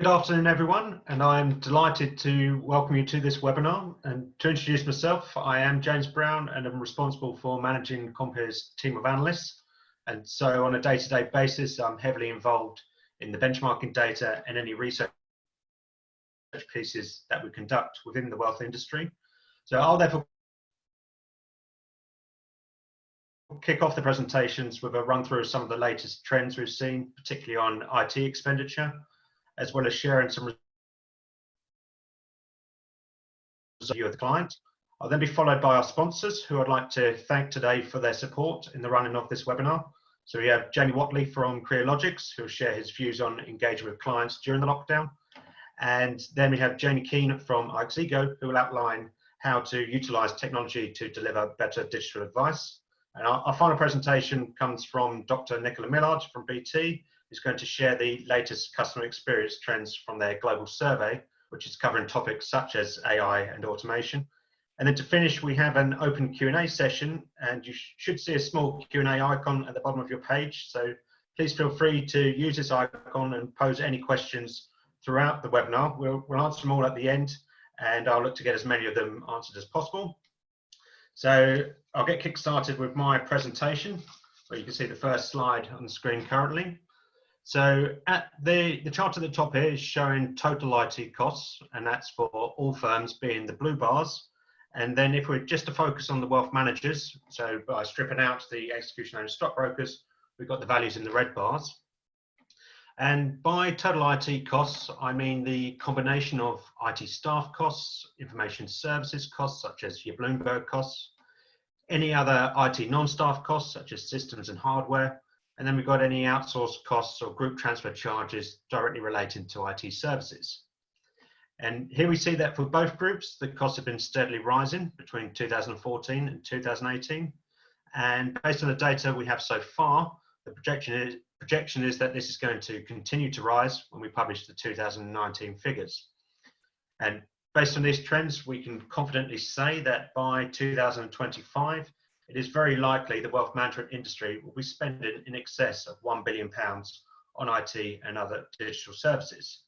Good afternoon, everyone, and I'm delighted to welcome you to this webinar. And to introduce myself, I am James Brown, and I'm responsible for managing Compeer's team of analysts. And so on a day-to-day basis, I'm heavily involved in the benchmarking data and any research pieces that we conduct within the wealth industry. So I'll therefore kick off the presentations with a run through of some of the latest trends we've seen, particularly on IT expenditure, as well as sharing some review of the client. I'll then be followed by our sponsors, who I'd like to thank today for their support in the running of this webinar. So we have Whatley from Crealogix, who will share his views on engaging with clients during the lockdown. And then we have Jamie Keane from aixigo, who will outline how to utilize technology to deliver better digital advice. And our final presentation comes from Dr. Nicola Millard from BT, who's going to share the latest customer experience trends from their global survey, which is covering topics such as AI and automation. And then to finish, we have an open Q&A session, and you should see a small Q&A icon at the bottom of your page. So please feel free to use this icon and pose any questions throughout the webinar. We'll answer them all at the end, and I'll look to get as many of them answered as possible. So I'll get kick-started with my presentation, where you can see the first slide on the screen currently. So at the chart at the top here is showing total IT costs, and that's for all firms, being the blue bars. And then if we're just to focus on the wealth managers, so by stripping out the execution owner stockbrokers, we've got the values in the red bars. And by total IT costs, I mean the combination of IT staff costs, information services costs, such as your Bloomberg costs, any other IT non-staff costs, such as systems and hardware, and then we've got any outsourced costs or group transfer charges directly relating to IT services. And here we see that for both groups, the costs have been steadily rising between 2014 and 2018. And based on the data we have so far, the projection is that this is going to continue to rise when we publish the 2019 figures. And based on these trends, we can confidently say that by 2025, it is very likely the wealth management industry will be spending in excess of £1 billion on IT and other digital services.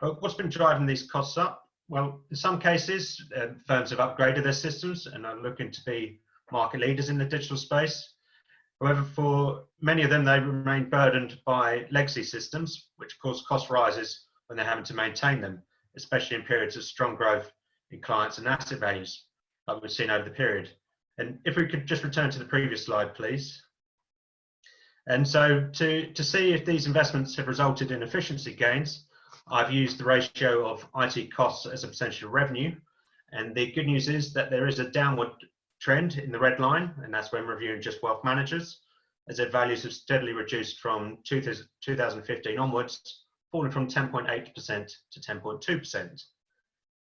But what's been driving these costs up? Well, in some cases, firms have upgraded their systems and are looking to be market leaders in the digital space. However, for many of them, they remain burdened by legacy systems, which cause cost rises when they're having to maintain them, especially in periods of strong growth in clients and asset values, like we've seen over the period. And if we could just return to the previous slide, please. And so to see if these investments have resulted in efficiency gains, I've used the ratio of IT costs as a percentage of revenue. And the good news is that there is a downward trend in the red line, and that's when reviewing just wealth managers, as their values have steadily reduced from 2015 onwards, falling from 10.8% to 10.2%.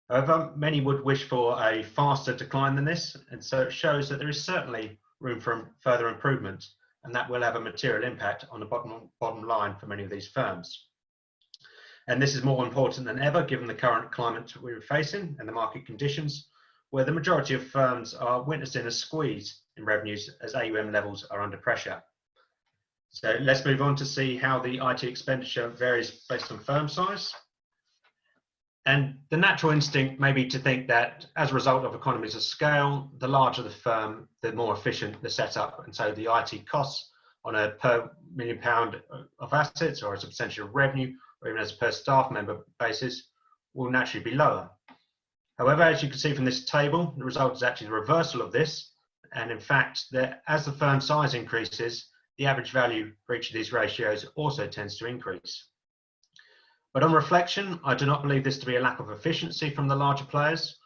However, many would wish for a faster decline than this, and so it shows that there is certainly room for further improvement, and that will have a material impact on the bottom line for many of these firms. And this is more important than ever, given the current climate we're facing and the market conditions, where the majority of firms are witnessing a squeeze in revenues as AUM levels are under pressure. So let's move on to see how the IT expenditure varies based on firm size. And the natural instinct may be to think that as a result of economies of scale, the larger the firm, the more efficient the setup. And so the IT costs on a per £1 million of assets, or as a percentage of revenue, or even as a per staff member basis, will naturally be lower. However, as you can see from this table, the result is actually the reversal of this. And in fact, as the firm size increases, the average value for each of these ratios also tends to increase. But on reflection, I do not believe this to be a lack of efficiency from the larger players,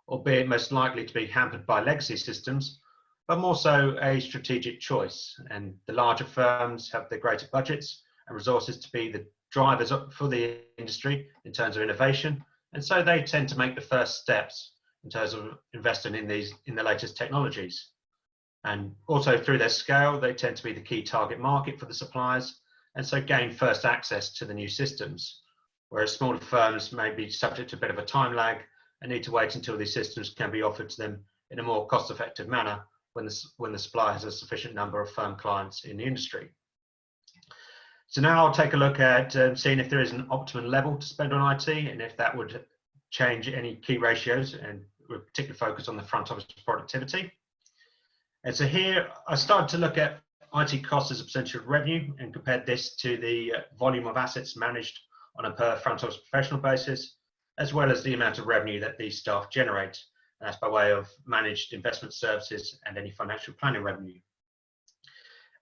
albeit most likely to be hampered by legacy systems, but more so a strategic choice. And the larger firms have the greater budgets and resources to be the drivers for the industry in terms of innovation. And so they tend to make the first steps in terms of investing in the latest technologies. And also through their scale, they tend to be the key target market for the suppliers, and so gain first access to the new systems. Whereas smaller firms may be subject to a bit of a time lag and need to wait until these systems can be offered to them in a more cost-effective manner when the supplier has a sufficient number of firm clients in the industry. So now I'll take a look at seeing if there is an optimum level to spend on IT and if that would change any key ratios, and with particular focus on the front office productivity. And so here I started to look at IT costs as a percentage of revenue and compared this to the volume of assets managed on a per front office professional basis, as well as the amount of revenue that these staff generate. And that's by way of managed investment services and any financial planning revenue.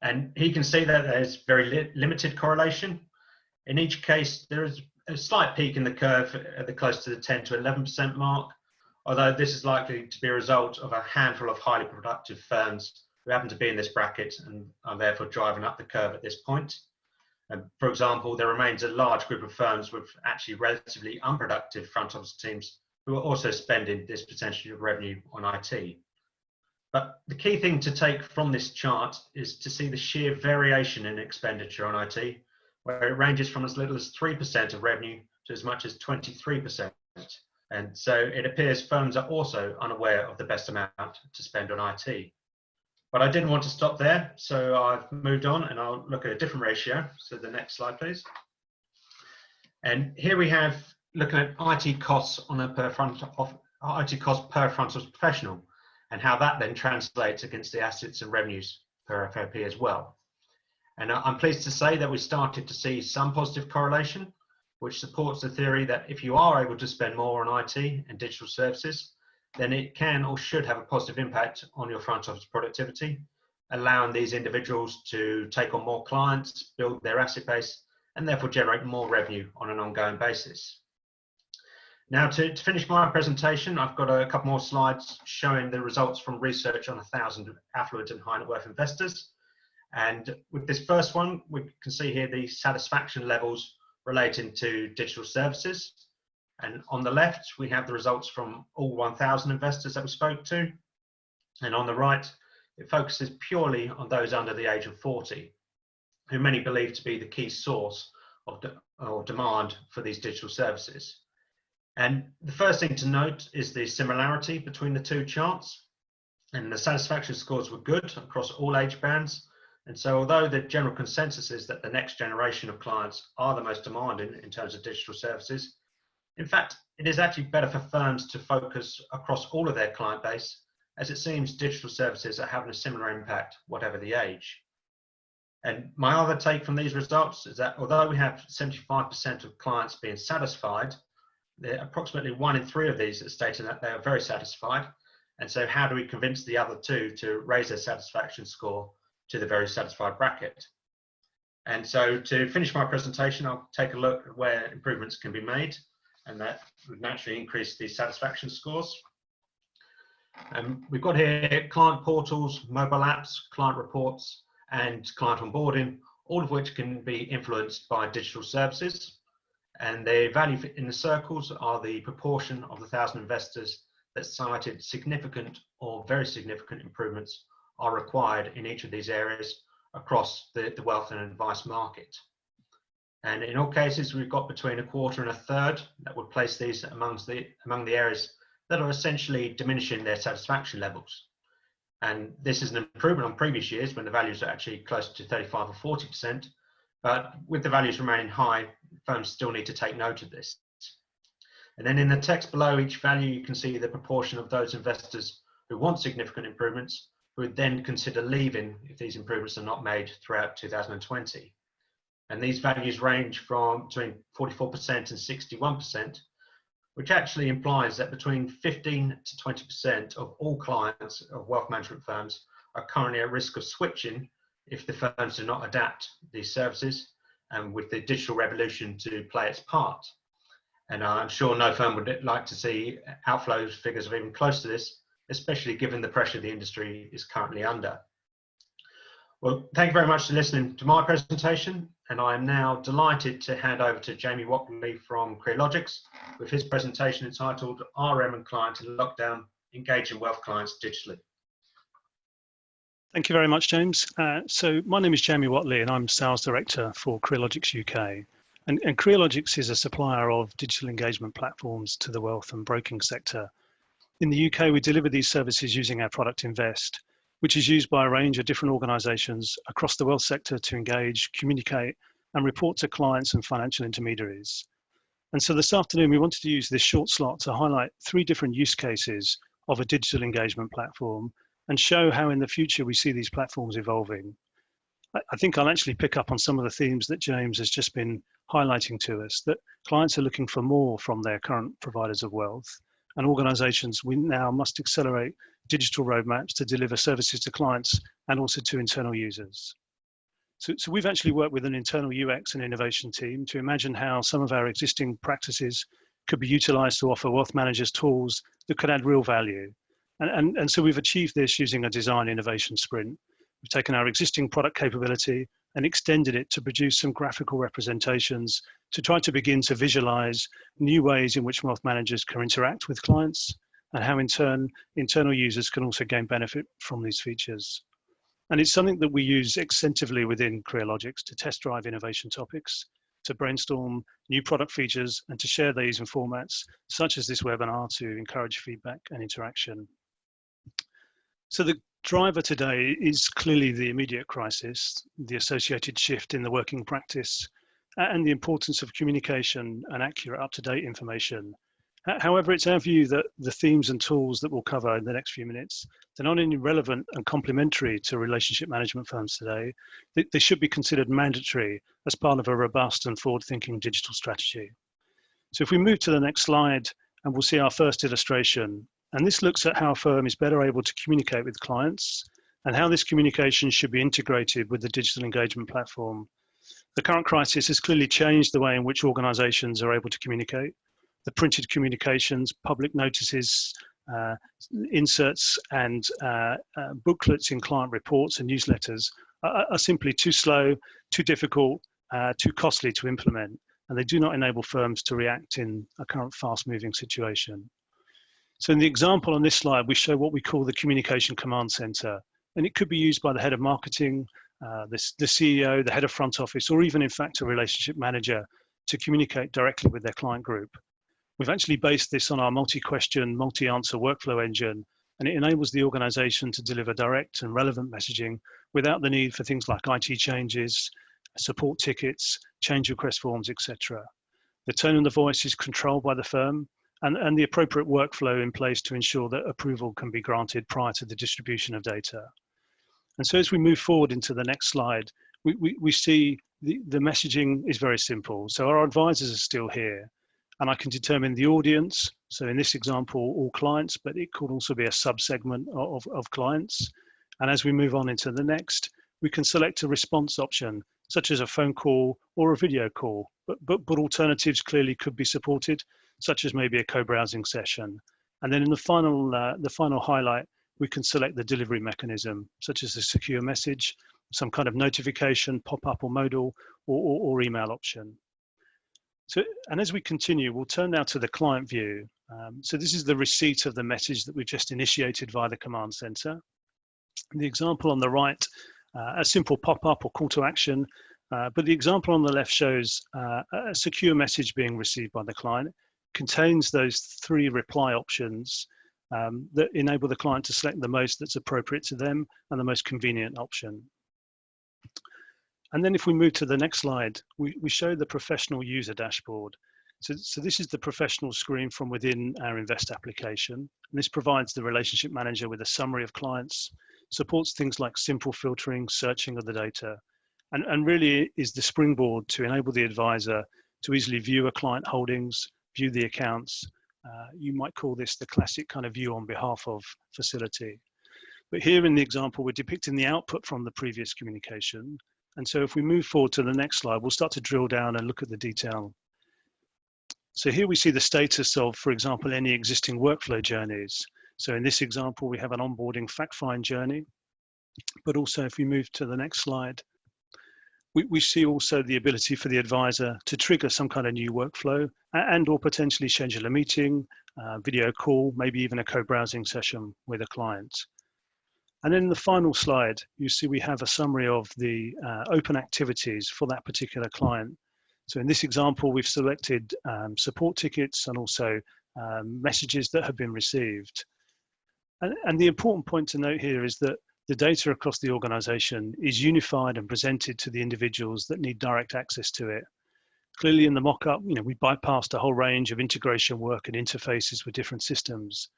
And you can see that there's very limited correlation. In each case, there is a slight peak in the curve at the close to the 10 to 11% mark, although this is likely to be a result of a handful of highly productive firms who happen to be in this bracket and are therefore driving up the curve at this point. And for example, there remains a large group of firms with actually relatively unproductive front office teams who are also spending this percentage of revenue on IT. But the key thing to take from this chart is to see the sheer variation in expenditure on IT, where it ranges from as little as 3% of revenue to as much as 23%. And so it appears firms are also unaware of the best amount to spend on IT. But I didn't want to stop there, so I've moved on and I'll look at a different ratio. So the next slide, please. And here we have looking at IT costs on a IT cost per front office professional, and how that then translates against the assets and revenues per FOP as well. And I'm pleased to say that we started to see some positive correlation, which supports the theory that if you are able to spend more on IT and digital services, then it can or should have a positive impact on your front office productivity, allowing these individuals to take on more clients, build their asset base, and therefore generate more revenue on an ongoing basis. Now, to finish my presentation, I've got a couple more slides showing the results from research on 1,000 affluent and high net worth investors. And with this first one, we can see here the satisfaction levels relating to digital services. And on the left, we have the results from all 1,000 investors that we spoke to. And on the right, it focuses purely on those under the age of 40, who many believe to be the key source of demand for these digital services. And the first thing to note is the similarity between the two charts. And the satisfaction scores were good across all age bands. And so although the general consensus is that the next generation of clients are the most demanding in terms of digital services, in fact, it is actually better for firms to focus across all of their client base, as it seems digital services are having a similar impact, whatever the age. And my other take from these results is that although we have 75% of clients being satisfied, there are approximately 1 in 3 of these that stated that they are very satisfied. And so how do we convince the other 2 to raise their satisfaction score to the very satisfied bracket? And so to finish my presentation, I'll take a look at where improvements can be made, and that would naturally increase the satisfaction scores. We've got here client portals, mobile apps, client reports, and client onboarding, all of which can be influenced by digital services. And the value in the circles are the proportion of the 1,000 investors that cited significant or very significant improvements are required in each of these areas across the wealth and advice market. And in all cases, we've got between 1/4 and 1/3 that would place these among the areas that are essentially diminishing their satisfaction levels. And this is an improvement on previous years when the values are actually close to 35 or 40%. But with the values remaining high, firms still need to take note of this. And then in the text below each value, you can see the proportion of those investors who want significant improvements, who would then consider leaving if these improvements are not made throughout 2020. And these values range from between 44% and 61%, which actually implies that between 15 to 20% of all clients of wealth management firms are currently at risk of switching if the firms do not adapt these services and with the digital revolution to play its part. And I'm sure no firm would like to see outflows figures of even close to this, especially given the pressure the industry is currently under. Well, thank you very much for listening to my presentation, and I am now delighted to hand over to Jamie Whatley from Crealogix with his presentation entitled RM and Client in Lockdown, Engaging Wealth Clients Digitally. Thank you very much, James. So my name is Jamie Whatley and I'm Sales Director for Crealogix UK. And Crealogix is a supplier of digital engagement platforms to the wealth and broking sector. In the UK, we deliver these services using our product Invest, which is used by a range of different organisations across the wealth sector to engage, communicate and report to clients and financial intermediaries. And so this afternoon, we wanted to use this short slot to highlight 3 different use cases of a digital engagement platform and show how in the future we see these platforms evolving. I think I'll actually pick up on some of the themes that James has just been highlighting to us, that clients are looking for more from their current providers of wealth, and organizations, we now must accelerate digital roadmaps to deliver services to clients and also to internal users. So we've actually worked with an internal UX and innovation team to imagine how some of our existing practices could be utilized to offer wealth managers tools that could add real value. And so we've achieved this using a design innovation sprint. We've taken our existing product capability and extended it to produce some graphical representations to try to begin to visualize new ways in which wealth managers can interact with clients, and how in turn, internal users can also gain benefit from these features. And it's something that we use extensively within Crealogix to test drive innovation topics, to brainstorm new product features, and to share these in formats such as this webinar to encourage feedback and interaction. So the driver today is clearly the immediate crisis, the associated shift in the working practice, and the importance of communication and accurate, up-to-date information. However, it's our view that the themes and tools that we'll cover in the next few minutes, they're not only relevant and complementary to relationship management firms today, they should be considered mandatory as part of a robust and forward-thinking digital strategy. So if we move to the next slide, and we'll see our first illustration, and this looks at how a firm is better able to communicate with clients and how this communication should be integrated with the digital engagement platform. The current crisis has clearly changed the way in which organizations are able to communicate. The printed communications, public notices, inserts and booklets in client reports and newsletters are simply too slow, too difficult, too costly to implement, and they do not enable firms to react in a current fast-moving situation. So in the example on this slide, we show what we call the communication command center, and it could be used by the head of marketing, the CEO, the head of front office, or even in fact a relationship manager to communicate directly with their client group. We've actually based this on our multi-question, multi-answer workflow engine, and it enables the organization to deliver direct and relevant messaging without the need for things like IT changes, support tickets, change request forms, etc. The tone and the voice is controlled by the firm, and the appropriate workflow in place to ensure that approval can be granted prior to the distribution of data. And so as we move forward into the next slide, we see the messaging is very simple. So our advisors are still here, and I can determine the audience. So in this example, all clients, but it could also be a subsegment of clients. And as we move on into the next, we can select a response option, such as a phone call or a video call, but alternatives clearly could be supported, such as maybe a co-browsing session. And then in the final highlight, we can select the delivery mechanism, such as a secure message, some kind of notification, pop-up or modal, or email option. So, and as we continue, we'll turn now to the client view. So this is the receipt of the message that we've just initiated via the command center. The example on the right, a simple pop-up or call to action, but the example on the left shows a secure message being received by the client, contains those 3 reply options that enable the client to select the most that's appropriate to them and the most convenient option. And then if we move to the next slide, we show the professional user dashboard. So this is the professional screen from within our Invest application. And this provides the relationship manager with a summary of clients, supports things like simple filtering, searching of the data, and really is the springboard to enable the advisor to easily view a client holdings, view the accounts. You might call this the classic kind of view on behalf of facility. But here in the example, we're depicting the output from the previous communication. And so if we move forward to the next slide, we'll start to drill down and look at the detail. So here we see the status of, for example, any existing workflow journeys. So in this example, we have an onboarding fact-find journey. But also if we move to the next slide, we see also the ability for the advisor to trigger some kind of new workflow and or potentially schedule a meeting, video call, maybe even a co-browsing session with a client. And then in the final slide, you see we have a summary of the open activities for that particular client. So in this example, we've selected support tickets and also messages that have been received. And the important point to note here is that the data across the organization is unified and presented to the individuals that need direct access to it. Clearly in the mock-up, we bypassed a whole range of integration work and interfaces with different systems.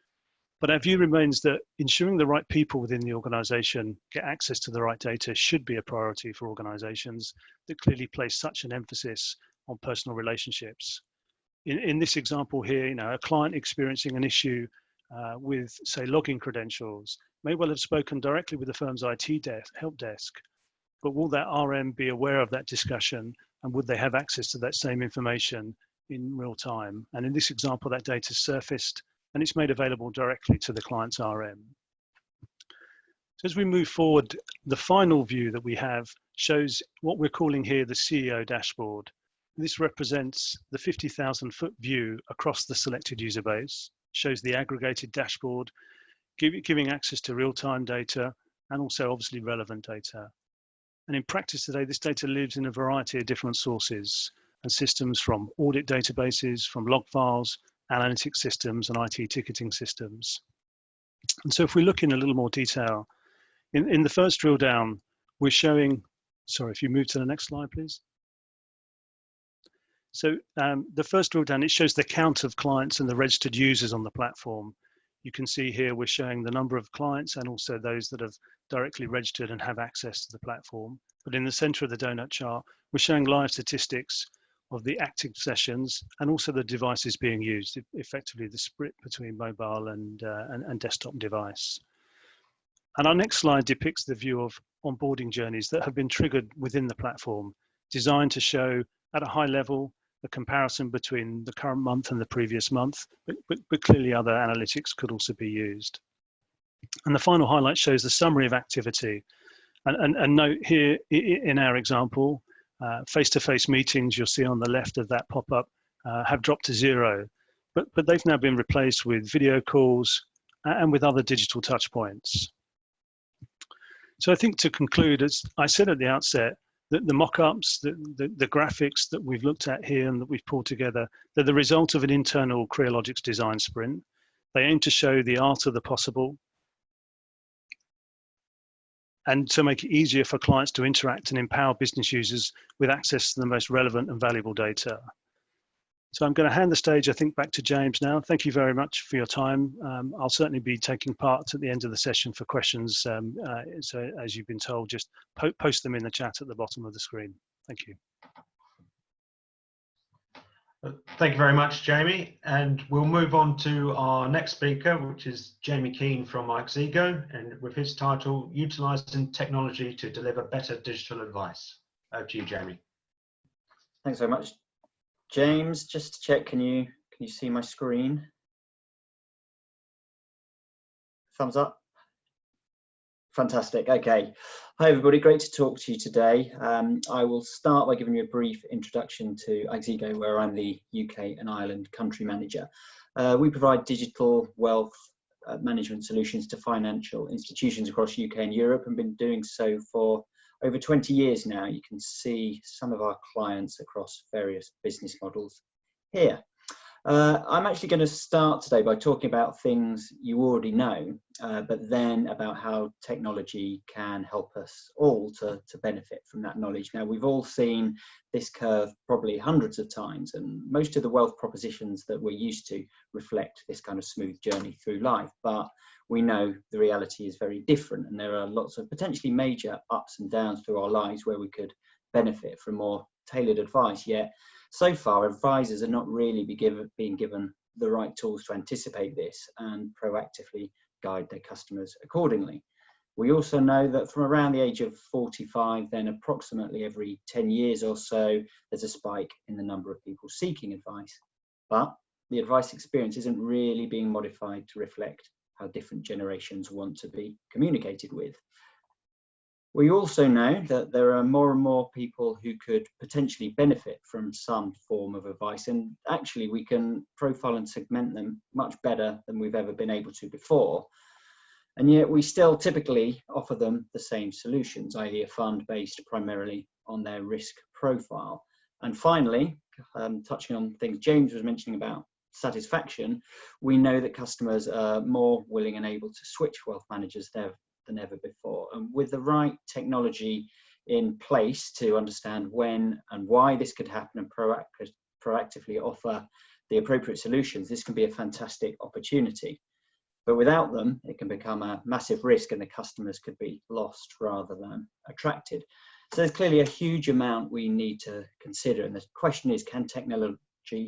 But our view remains that ensuring the right people within the organization get access to the right data should be a priority for organizations that clearly place such an emphasis on personal relationships. In this example here, a client experiencing an issue with, say, login credentials may well have spoken directly with the firm's IT help desk, but will that RM be aware of that discussion, and would they have access to that same information in real time? And in this example, that data is surfaced and it's made available directly to the client's RM. So as we move forward, the final view that we have shows what we're calling here the CEO dashboard. This represents the 50,000-foot view across the selected user base, shows the aggregated dashboard, giving access to real-time data and also obviously relevant data. And in practice today, this data lives in a variety of different sources and systems, from audit databases, from log files, analytics systems, and IT ticketing systems. And so if we look in a little more detail, in the first drill down, we're showing, sorry, if you move to the next slide, please. So the first drill down, it shows the count of clients and the registered users on the platform. You can see here we're showing the number of clients and also those that have directly registered and have access to the platform. But in the center of the donut chart, we're showing live statistics of the active sessions and also the devices being used, effectively the split between mobile and desktop device. And our next slide depicts the view of onboarding journeys that have been triggered within the platform, designed to show at a high level a comparison between the current month and the previous month, but clearly other analytics could also be used. And the final highlight shows the summary of activity. And note here in our example, face-to-face meetings you'll see on the left of that pop-up have dropped to 0, but they've now been replaced with video calls and with other digital touch points. So I think to conclude, as I said at the outset, the mock-ups, the graphics that we've looked at here and that we've pulled together, they're the result of an internal Crealogix design sprint. They aim to show the art of the possible and to make it easier for clients to interact and empower business users with access to the most relevant and valuable data. So I'm going to hand the stage, I think, back to James now. Thank you very much for your time. I'll certainly be taking part at the end of the session for questions. So as you've been told, just post them in the chat at the bottom of the screen. Thank you. Thank you very much, Jamie. And we'll move on to our next speaker, which is Jamie Keane from aixigo, and with his title, Utilising Technology to Deliver Better Digital Advice. Over to you, Jamie. Thanks very much, James. Just to check, can you see my screen? Thumbs up. Fantastic. Okay. Hi, everybody. Great to talk to you today. I will start by giving you a brief introduction to aixigo, where I'm the UK and Ireland country manager. We provide digital wealth management solutions to financial institutions across UK and Europe, and been doing so for over 20 years now. You can see some of our clients across various business models here. I'm actually going to start today by talking about things you already know, but then about how technology can help us all to benefit from that knowledge. Now, we've all seen this curve probably hundreds of times, and most of the wealth propositions that we're used to reflect this kind of smooth journey through life. But we know the reality is very different, and there are lots of potentially major ups and downs through our lives where we could benefit from more tailored advice. Yet so far, advisors are not really being given the right tools to anticipate this and proactively guide their customers accordingly. We also know that from around the age of 45, then approximately every 10 years or so, there's a spike in the number of people seeking advice. But the advice experience isn't really being modified to reflect how different generations want to be communicated with. We also know that there are more and more people who could potentially benefit from some form of advice, and actually we can profile and segment them much better than we've ever been able to before. And yet we still typically offer them the same solutions, i.e. a fund based primarily on their risk profile. And finally, touching on things James was mentioning about satisfaction, we know that customers are more willing and able to switch wealth managers than ever before. And with the right technology in place to understand when and why this could happen and proactively offer the appropriate solutions, this can be a fantastic opportunity. But without them, it can become a massive risk and the customers could be lost rather than attracted. So there's clearly a huge amount we need to consider. And the question is, can technology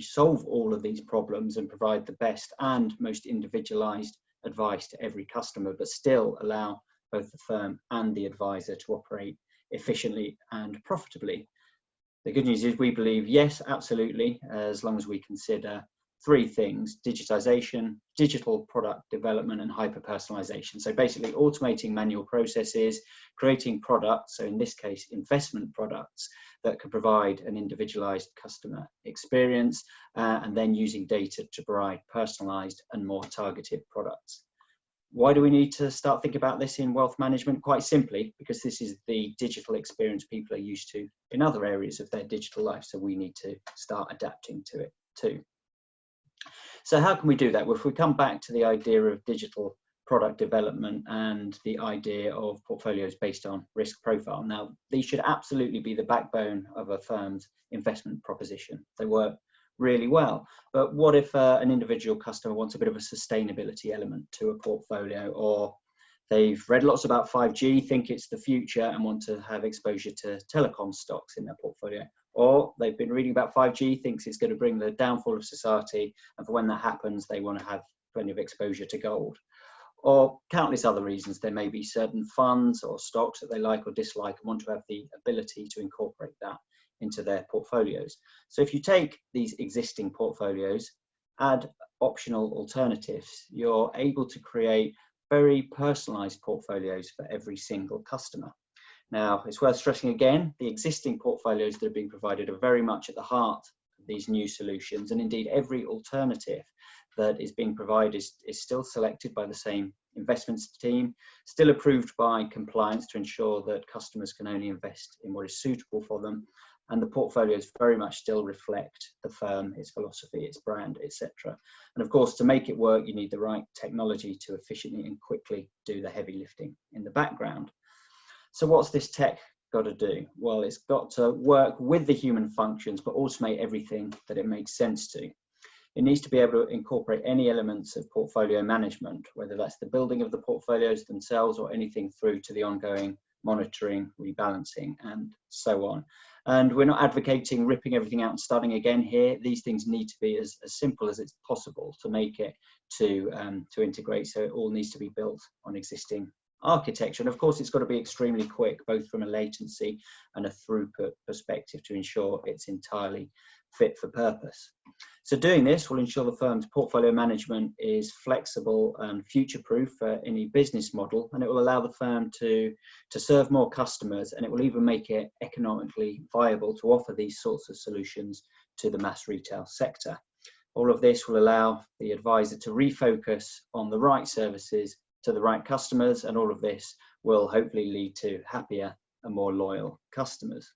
solve all of these problems and provide the best and most individualized advice to every customer, but still allow both the firm and the advisor to operate efficiently and profitably? The good news is we believe yes, absolutely, as long as we consider three things: digitization, digital product development, and hyper-personalization. So basically automating manual processes, creating products, so in this case investment products, that can provide an individualized customer experience, and then using data to provide personalized and more targeted products. Why do we need to start thinking about this in wealth management? Quite simply, because this is the digital experience people are used to in other areas of their digital life, so we need to start adapting to it too. So how can we do that? Well, if we come back to the idea of digital product development and the idea of portfolios based on risk profile. Now, these should absolutely be the backbone of a firm's investment proposition. They work really well. But what if an individual customer wants a bit of a sustainability element to a portfolio, or they've read lots about 5G, think it's the future and want to have exposure to telecom stocks in their portfolio? Or they've been reading about 5G, thinks it's going to bring the downfall of society, and for when that happens, they want to have plenty of exposure to gold. Or countless other reasons. There may be certain funds or stocks that they like or dislike and want to have the ability to incorporate that into their portfolios. So if you take these existing portfolios, add optional alternatives, you're able to create very personalized portfolios for every single customer. Now, it's worth stressing again, the existing portfolios that are being provided are very much at the heart of these new solutions, and indeed every alternative that is being provided is still selected by the same investments team, still approved by compliance to ensure that customers can only invest in what is suitable for them, and the portfolios very much still reflect the firm, its philosophy, its brand, etc. And of course, to make it work, you need the right technology to efficiently and quickly do the heavy lifting in the background. So what's this tech got to do? Well, it's got to work with the human functions, but automate everything that it makes sense to. It needs to be able to incorporate any elements of portfolio management, whether that's the building of the portfolios themselves or anything through to the ongoing monitoring, rebalancing, and so on. And we're not advocating ripping everything out and starting again here. These things need to be as simple as it's possible to make it to integrate. So it all needs to be built on existing architecture. And of course, it's got to be extremely quick, both from a latency and a throughput perspective, to ensure it's entirely fit for purpose. So doing this will ensure the firm's portfolio management is flexible and future-proof for any business model, and it will allow the firm to serve more customers, and it will even make it economically viable to offer these sorts of solutions to the mass retail sector. All of this will allow the advisor to refocus on the right services to the right customers, and all of this will hopefully lead to happier and more loyal customers.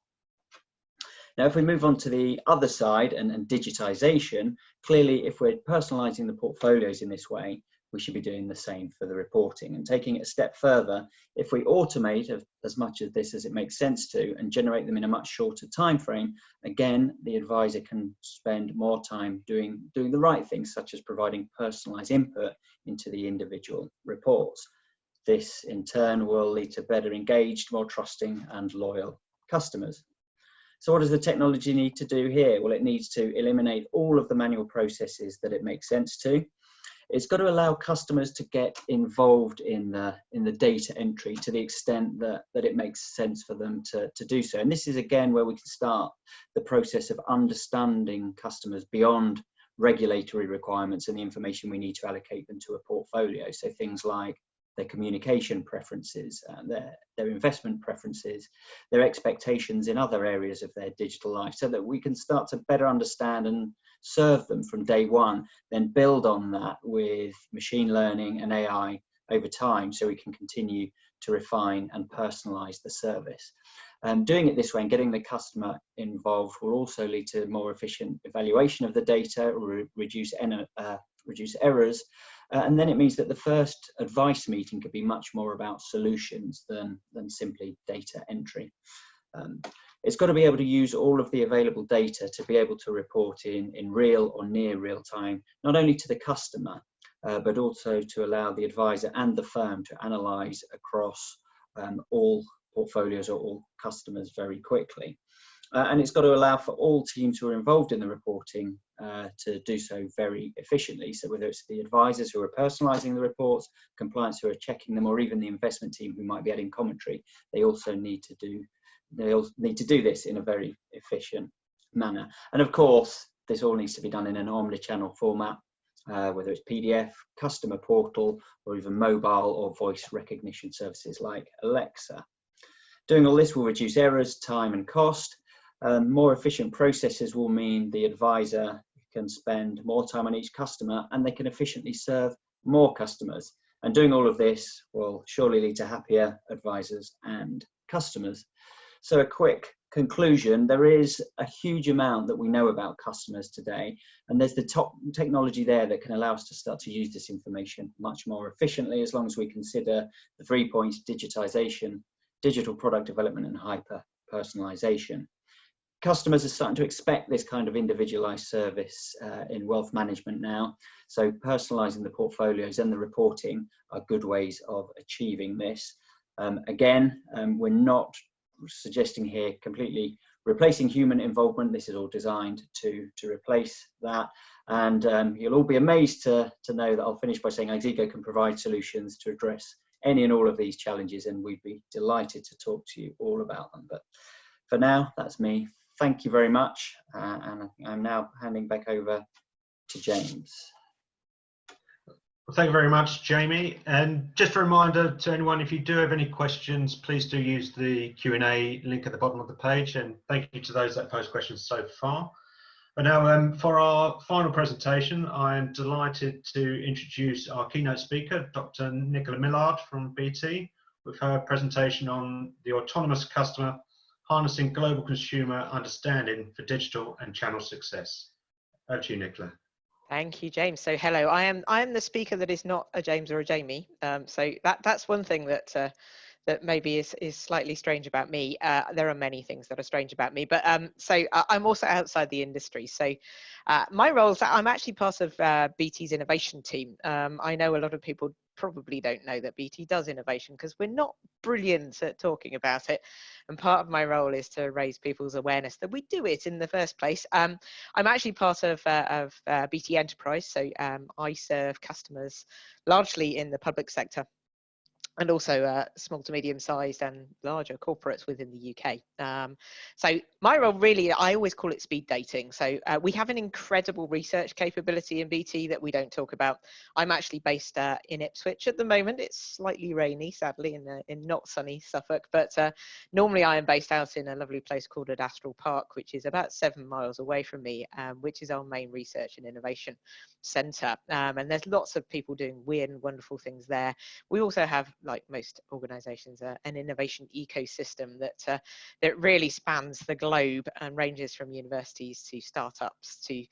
Now, if we move on to the other side and digitization, clearly if we're personalizing the portfolios in this way, we should be doing the same for the reporting. And taking it a step further, if we automate as much of this as it makes sense to and generate them in a much shorter time frame, again, the advisor can spend more time doing the right things, such as providing personalized input into the individual reports. This in turn will lead to better engaged, more trusting and loyal customers. So what does the technology need to do here? Well, it needs to eliminate all of the manual processes that it makes sense to. It's got to allow customers to get involved in the data entry to the extent that it makes sense for them to do so. And this is again where we can start the process of understanding customers beyond regulatory requirements and the information we need to allocate them to a portfolio. So things like their communication preferences, their investment preferences, their expectations in other areas of their digital life, so that we can start to better understand and serve them from day one, then build on that with machine learning and AI over time, so we can continue to refine and personalize the service. Doing it this way and getting the customer involved will also lead to more efficient evaluation of the data, reduce errors, and then it means that the first advice meeting could be much more about solutions than simply data entry. It's got to be able to use all of the available data to be able to report in real or near real time, not only to the customer, but also to allow the advisor and the firm to analyze across all portfolios or all customers very quickly. And it's got to allow for all teams who are involved in the reporting to do so very efficiently. So whether it's the advisors who are personalizing the reports, compliance who are checking them, or even the investment team who might be adding commentary, they also need to do this in a very efficient manner. And of course, this all needs to be done in an omni-channel format, whether it's PDF, customer portal, or even mobile or voice recognition services like Alexa. Doing all this will reduce errors, time and cost. More efficient processes will mean the advisor can spend more time on each customer and they can efficiently serve more customers. And doing all of this will surely lead to happier advisors and customers. So a quick conclusion, there is a huge amount that we know about customers today, and there's the top technology there that can allow us to start to use this information much more efficiently, as long as we consider the 3 points: digitization, digital product development, and hyper personalization. Customers are starting to expect this kind of individualized service in wealth management now. So personalizing the portfolios and the reporting are good ways of achieving this. Again, we're not suggesting here completely replacing human involvement. This is all designed to replace that. And you'll all be amazed to know that I'll finish by saying aixigo can provide solutions to address any and all of these challenges, and we'd be delighted to talk to you all about them. But for now, that's me. Thank you very much. And I'm now handing back over to James. Well, thank you very much, Jamie. And just a reminder to anyone, if you do have any questions, please do use the Q&A link at the bottom of the page. And thank you to those that posed questions so far. But now for our final presentation, I am delighted to introduce our keynote speaker, Dr. Nicola Millard from BT, with her presentation on the autonomous customer, harnessing global consumer understanding for digital and channel success. Over to you, Nicola. Thank you, James. So hello, I am the speaker that is not a James or a Jamie. So that's one thing that that maybe is slightly strange about me. There are many things that are strange about me, but so I'm also outside the industry. So my role is that I'm actually part of BT's innovation team. I know a lot of people probably don't know that BT does innovation because we're not brilliant at talking about it. And part of my role is to raise people's awareness that we do it in the first place. I'm actually part of BT Enterprise. So I serve customers largely in the public sector, and also small to medium-sized and larger corporates within the UK. So my role really, I always call it speed dating. So we have an incredible research capability in BT that we don't talk about. I'm actually based in Ipswich at the moment. It's slightly rainy, sadly, in not sunny Suffolk, but normally I am based out in a lovely place called Adastral Park, which is about 7 miles away from me, which is our main research and innovation centre. And there's lots of people doing weird and wonderful things there. We also have, like most organisations, an innovation ecosystem that really spans the globe and ranges from universities to startups to,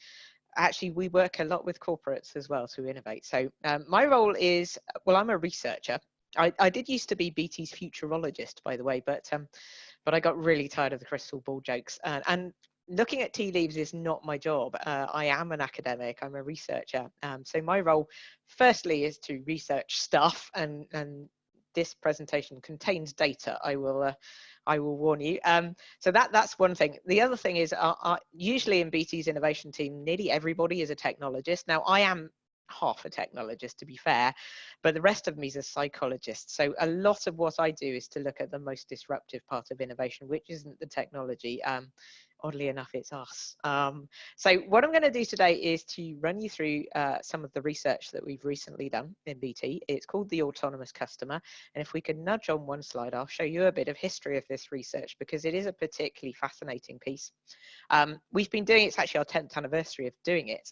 actually we work a lot with corporates as well to innovate. So my role is, well, I'm a researcher. I did used to be BT's futurologist, by the way, but I got really tired of the crystal ball jokes, and looking at tea leaves is not my job. I am an academic, I'm a researcher. So my role firstly is to research stuff, and this presentation contains data, I will warn you. So that's one thing. The other thing is usually in BT's innovation team, nearly everybody is a technologist. Now I am half a technologist, to be fair, but the rest of me is a psychologist. So a lot of what I do is to look at the most disruptive part of innovation, which isn't the technology. oddly enough, it's us. So what I'm going to do today is to run you through some of the research that we've recently done in BT. It's called the Autonomous Customer. And if we could nudge on one slide, I'll show you a bit of history of this research, because it is a particularly fascinating piece. We've been doing, it's actually our 10th anniversary of doing it.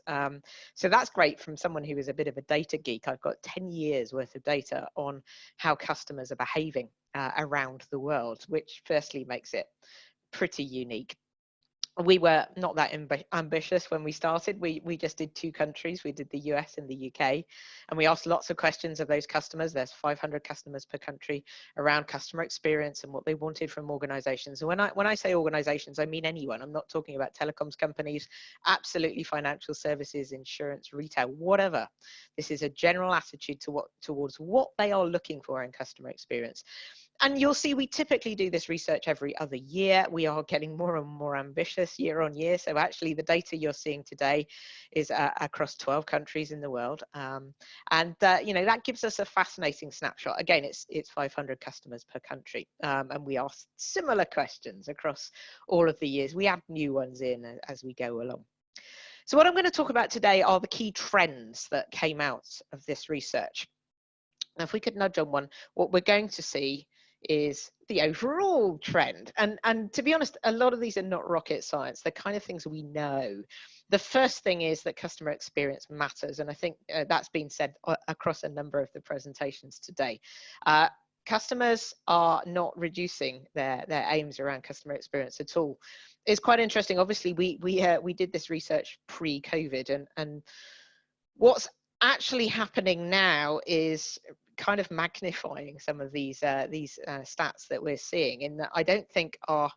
So that's great from someone who is a bit of a data geek. I've got 10 years worth of data on how customers are behaving around the world, which firstly makes it pretty unique. We were not that ambitious when we started. We just did 2 countries. We did the US and the UK, and we asked lots of questions of those customers. There's 500 customers per country around customer experience and what they wanted from organizations. And when I say organizations, I mean anyone. I'm not talking about telecoms companies, absolutely financial services, insurance, retail, whatever. This is a general attitude towards what they are looking for in customer experience. And you'll see we typically do this research every other year. We are getting more and more ambitious year on year. So actually the data you're seeing today is across 12 countries in the world. You know, that gives us a fascinating snapshot. Again, it's 500 customers per country. And we ask similar questions across all of the years. We add new ones in as we go along. So what I'm going to talk about today are the key trends that came out of this research. Now, if we could nudge on one, what we're going to see is the overall trend. And to be honest, a lot of these are not rocket science. They're kind of things we know. The first thing is that customer experience matters. And I think that's been said across a number of the presentations today. Customers are not reducing their aims around customer experience at all. It's quite interesting. Obviously, we did this research pre-COVID, and what's actually happening now is kind of magnifying some of these stats that we're seeing, in that I don't think our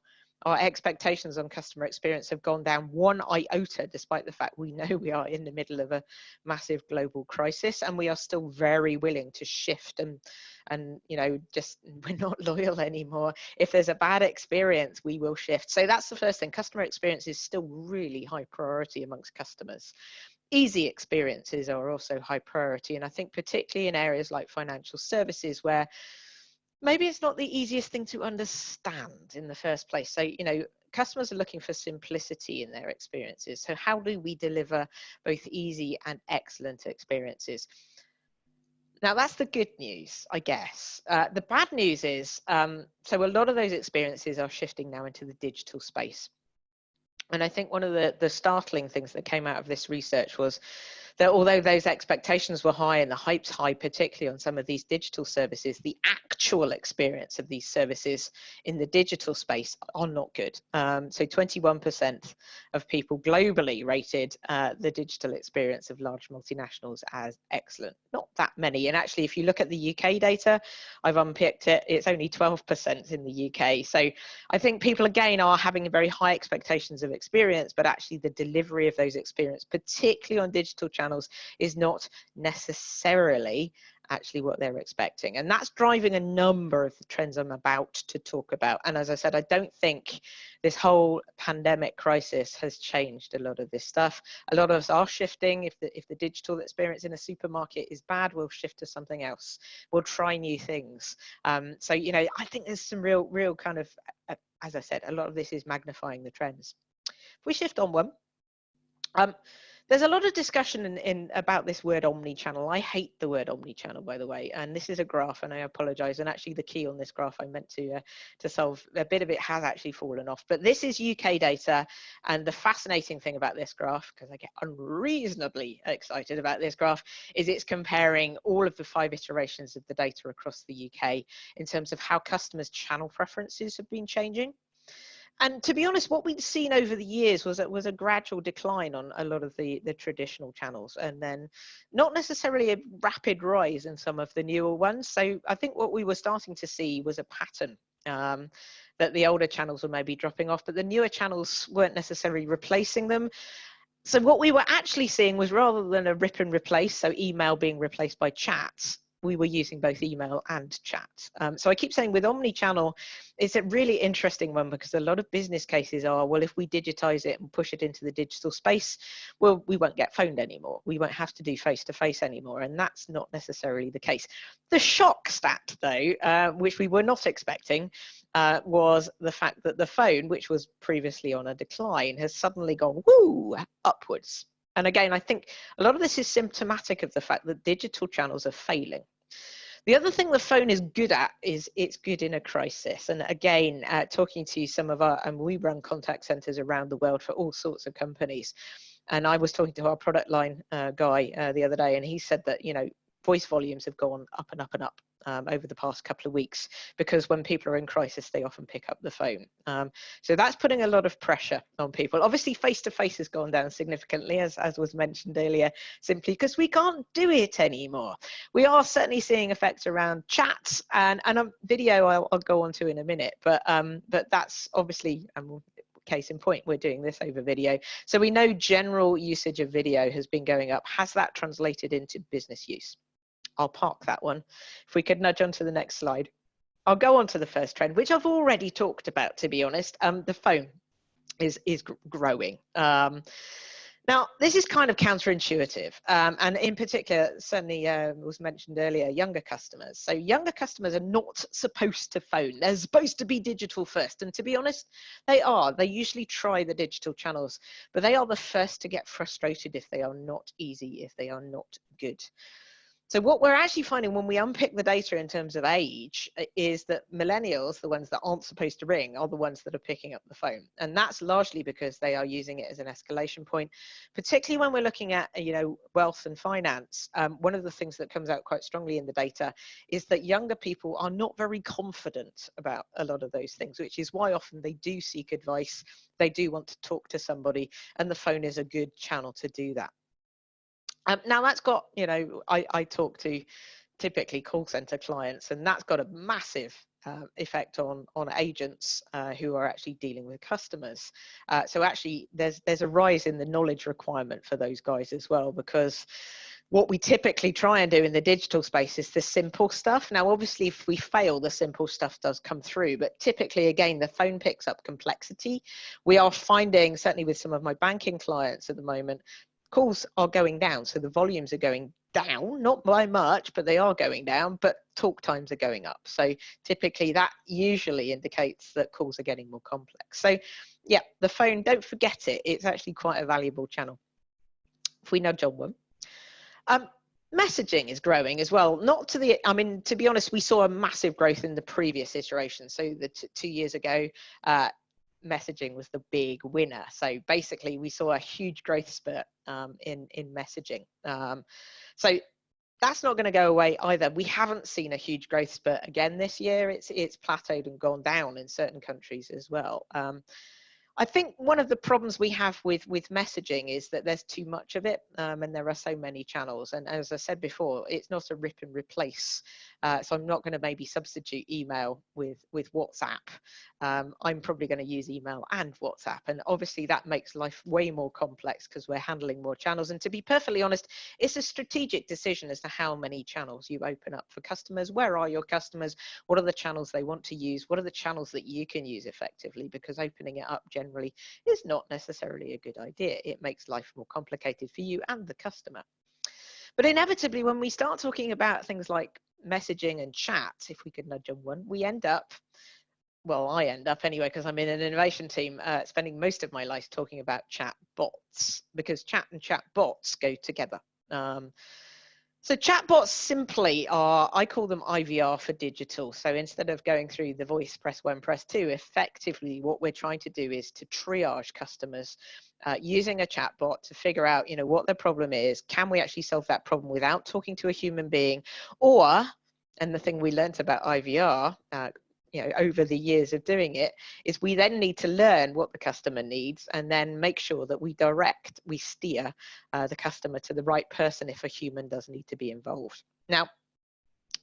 expectations on customer experience have gone down one iota, despite the fact we know we are in the middle of a massive global crisis, and we are still very willing to shift and you know, just we're not loyal anymore. If there's a bad experience, we will shift. So that's the first thing. Customer experience is still really high priority amongst customers. Easy experiences are also high priority, and I think particularly in areas like financial services, where maybe it's not the easiest thing to understand in the first place. So, you know, customers are looking for simplicity in their experiences. So how do we deliver both easy and excellent experiences? Now, that's the good news, I guess. The bad news is, so a lot of those experiences are shifting now into the digital space. And I think one of the startling things that came out of this research was that although those expectations were high and the hype's high, particularly on some of these digital services, the actual experience of these services in the digital space are not good. So 21% of people globally rated the digital experience of large multinationals as excellent. Not that many. And actually, if you look at the UK data, I've unpicked it, it's only 12% in the UK. So I think people, again, are having very high expectations of experience, but actually the delivery of those experiences, particularly on digital channels, is not necessarily actually what they're expecting. And that's driving a number of the trends I'm about to talk about. And as I said, I don't think this whole pandemic crisis has changed a lot of this stuff. A lot of us are shifting. If the digital experience in a supermarket is bad, we'll shift to something else. We'll try new things. So, you know, I think there's some real kind of, as I said, a lot of this is magnifying the trends. If we shift on one, there's a lot of discussion about this word omni-channel. I hate the word omni-channel, by the way, and this is a graph, and I apologize. And actually the key on this graph I meant to solve, a bit of it has actually fallen off, but this is UK data. And the fascinating thing about this graph, because I get unreasonably excited about this graph, is it's comparing all of the 5 iterations of the data across the UK in terms of how customers' channel preferences have been changing. And to be honest, what we've seen over the years was a gradual decline on a lot of the traditional channels, and then not necessarily a rapid rise in some of the newer ones. So I think what we were starting to see was a pattern, that the older channels were maybe dropping off, but the newer channels weren't necessarily replacing them. So what we were actually seeing was, rather than a rip and replace, so email being replaced by chat, we were using both email and chat. So I keep saying with omni-channel, it's a really interesting one, because a lot of business cases are, well, if we digitize it and push it into the digital space, well, we won't get phoned anymore. We won't have to do face-to-face anymore. And that's not necessarily the case. The shock stat, though, which we were not expecting, was the fact that the phone, which was previously on a decline, has suddenly gone woo upwards. And again, I think a lot of this is symptomatic of the fact that digital channels are failing. The other thing the phone is good at is it's good in a crisis. And again, talking to some of our, and we run contact centers around the world for all sorts of companies. And I was talking to our product line guy the other day, and he said that, you know, voice volumes have gone up and up and up over the past couple of weeks, because when people are in crisis, they often pick up the phone. So that's putting a lot of pressure on people. Obviously, face-to-face has gone down significantly, as was mentioned earlier, simply because we can't do it anymore. We are certainly seeing effects around chats and video I'll go on to in a minute, but that's obviously, case in point, we're doing this over video. So we know general usage of video has been going up. Has that translated into business use? I'll park that one. If we could nudge on to the next slide. I'll go on to the first trend, which I've already talked about, to be honest. The phone is growing. Now, this is kind of counterintuitive, and in particular, certainly was mentioned earlier, younger customers. So younger customers are not supposed to phone. They're supposed to be digital first. And to be honest, they are. They usually try the digital channels, but they are the first to get frustrated if they are not easy, if they are not good. So what we're actually finding when we unpick the data in terms of age is that millennials, the ones that aren't supposed to ring, are the ones that are picking up the phone. And that's largely because they are using it as an escalation point, particularly when we're looking at, you know, wealth and finance. One of the things that comes out quite strongly in the data is that younger people are not very confident about a lot of those things, which is why often they do seek advice. They do want to talk to somebody, and the phone is a good channel to do that. Now that's got, you know, I talk to typically call center clients, and that's got a massive effect on agents who are actually dealing with customers. So actually there's a rise in the knowledge requirement for those guys as well, because what we typically try and do in the digital space is the simple stuff. Now, obviously, if we fail, the simple stuff does come through, but typically, again, the phone picks up complexity. We are finding, certainly with some of my banking clients at the moment, calls are going down. So the volumes are going down, not by much, but they are going down, but talk times are going up. So typically that usually indicates that calls are getting more complex. So yeah, the phone, don't forget it. It's actually quite a valuable channel. If we nudge on one. Messaging is growing as well. Not to the, I mean, to be honest, we saw a massive growth in the previous iteration. So the 2 years ago, messaging was the big winner. So basically we saw a huge growth spurt in messaging. So that's not going to go away either. We haven't seen a huge growth spurt again this year. It's plateaued and gone down in certain countries as well. I think one of the problems we have with messaging is that there's too much of it, and there are so many channels. And as I said before, it's not a rip and replace. So I'm not going to maybe substitute email with WhatsApp. I'm probably going to use email and WhatsApp. And obviously that makes life way more complex because we're handling more channels. And to be perfectly honest, it's a strategic decision as to how many channels you open up for customers. Where are your customers? What are the channels they want to use? What are the channels that you can use effectively? Because opening it up generally is not necessarily a good idea. It makes life more complicated for you and the customer. But inevitably, when we start talking about things like messaging and chat, if we could nudge on one, we end up, well, I end up anyway, because I'm in an innovation team, spending most of my life talking about chat bots, because chat and chat bots go together. So chatbots simply are, I call them IVR for digital. So instead of going through the voice, press 1, press 2, effectively what we're trying to do is to triage customers using a chatbot to figure out, you know, what their problem is. Can we actually solve that problem without talking to a human being? Or, and the thing we learned about IVR, you know, over the years of doing it, is we then need to learn what the customer needs and then make sure that we steer the customer to the right person if a human does need to be involved. Now,